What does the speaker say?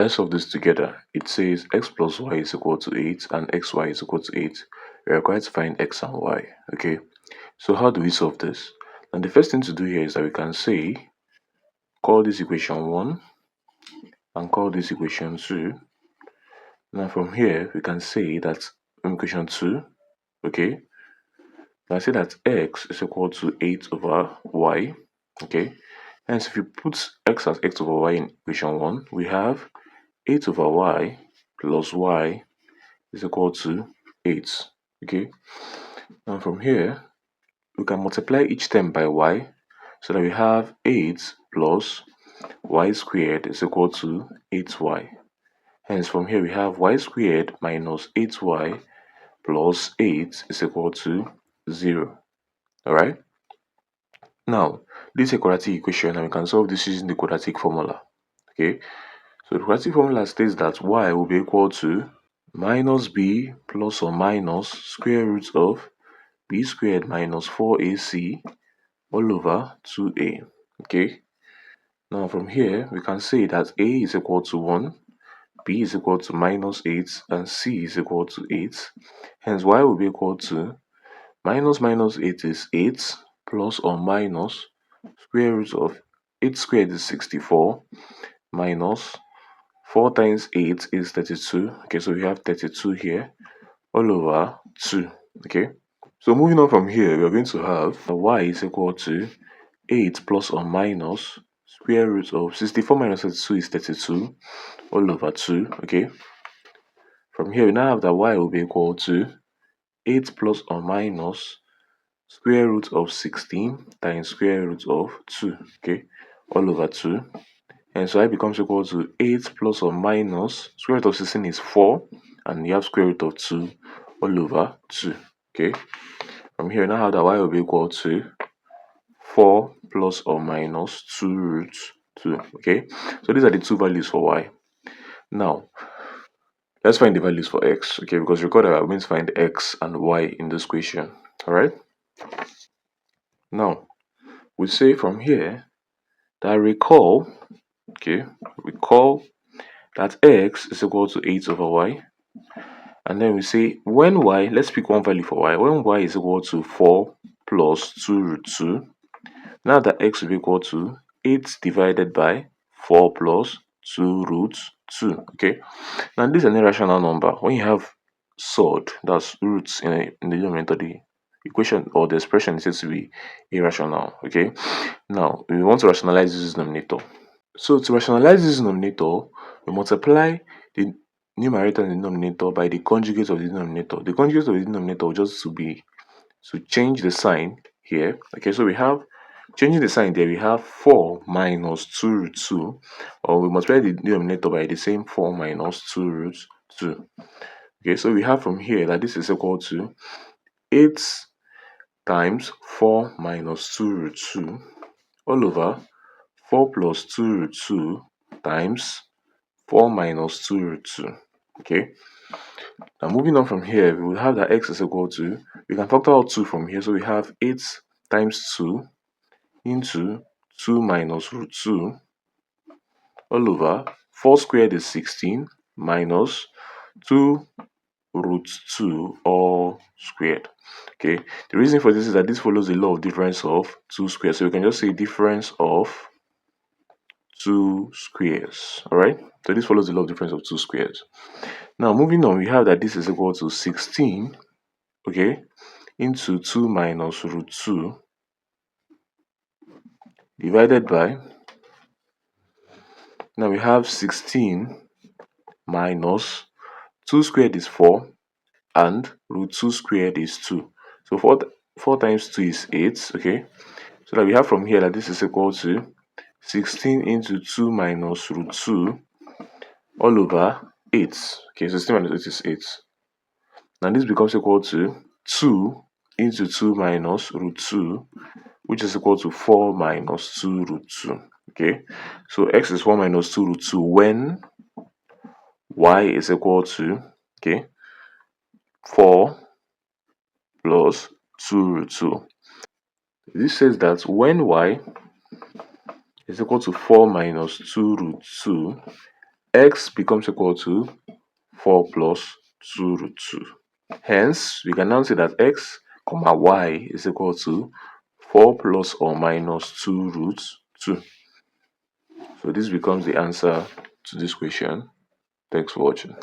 Let's solve this together. It says x plus y is equal to 8 and xy is equal to 8. We're required to find x and y. Okay, so how do we solve this? And the first thing to do here is that we can say, call this equation 1 and call this equation 2. Now from here, we can say that equation 2, okay, I say that x is equal to 8 over y, okay. Hence, if you put x as x over y in equation 1, we have 8 over y plus y is equal to 8, okay. Now from here, we can multiply each term by y, so that we have 8 plus y squared is equal to 8y. Hence, from here we have y squared minus 8y plus 8 is equal to 0. Alright? Now, this is a quadratic equation and we can solve this using the quadratic formula. Okay? So the quadratic formula states that y will be equal to minus b plus or minus square root of b squared minus 4ac all over 2a. Okay? Now from here, we can say that a is equal to 1, b is equal to minus 8, and c is equal to 8. Hence, y will be equal to minus 8 is 8 plus or minus square root of 8 squared is 64 minus 4 times 8 is 32. Okay, so we have 32 here all over 2. Okay, so moving on from here, we are going to have y is equal to 8 plus or minus square root of 64 minus 32 is 32 all over 2. Okay, from here we now have that y will be equal to 8 plus or minus square root of 16 times square root of 2, okay, all over 2. And so y becomes equal to 8 plus or minus square root of 16 is 4, and you have square root of 2 all over 2, okay. From here, now have that y will be equal to 4 plus or minus 2 root 2, okay. So these are the two values for y. Now, let's find the values for x, okay, because recall that we're going to find x and y in this question, alright. Now, we say from here that recall that x is equal to 8 over y, and then we say when y, let's pick one value for y, when y is equal to 4 plus 2 root 2, now that x will be equal to 8 divided by 4 plus 2 root 2, okay. Now this is an irrational number. When you have surd, that's roots in the denominator, the equation or the expression is said to be irrational, okay. Now we want to rationalize this denominator. So to rationalize this denominator, we multiply the numerator and the denominator by the conjugate of the denominator. The conjugate of the denominator will just to change the sign here. Okay, so we have changing the sign there, we have 4 minus 2 root 2, or we multiply the denominator by the same 4 minus 2 root 2. Okay, so we have from here that this is equal to 8 times 4 minus 2 root 2 all over 4 plus 2 root 2 times 4 minus 2 root 2. Okay, now moving on from here, we will have that x is equal to, we can factor out 2 from here, so we have 8 times 2 into 2 minus root 2 all over 4 squared is 16 minus 2 root 2 all squared. Okay, the reason for this is that this follows the law of difference of 2 squares, so we can just say difference of 2 squares. All right, so this follows the law of difference of 2 squares. Now moving on, we have that this is equal to 16, okay, into 2 minus root 2 divided by, now we have 16 minus 2 squared is 4 and root 2 squared is 2. So 4 times 2 is 8, okay. So that we have from here that this is equal to 16 into 2 minus root 2 all over 8. Okay, so 16 minus 8 is 8. Now this becomes equal to 2 into 2 minus root 2, which is equal to 4 minus 2 root 2. Okay, so x is 4 minus 2 root 2 when y is equal to, okay, 4 plus 2 root 2. This says that when y is equal to 4 minus 2 root 2, x becomes equal to 4 plus 2 root 2. Hence, we can now say that x comma y is equal to 4 plus or minus 2 root 2. So this becomes the answer to this question. Thanks for watching.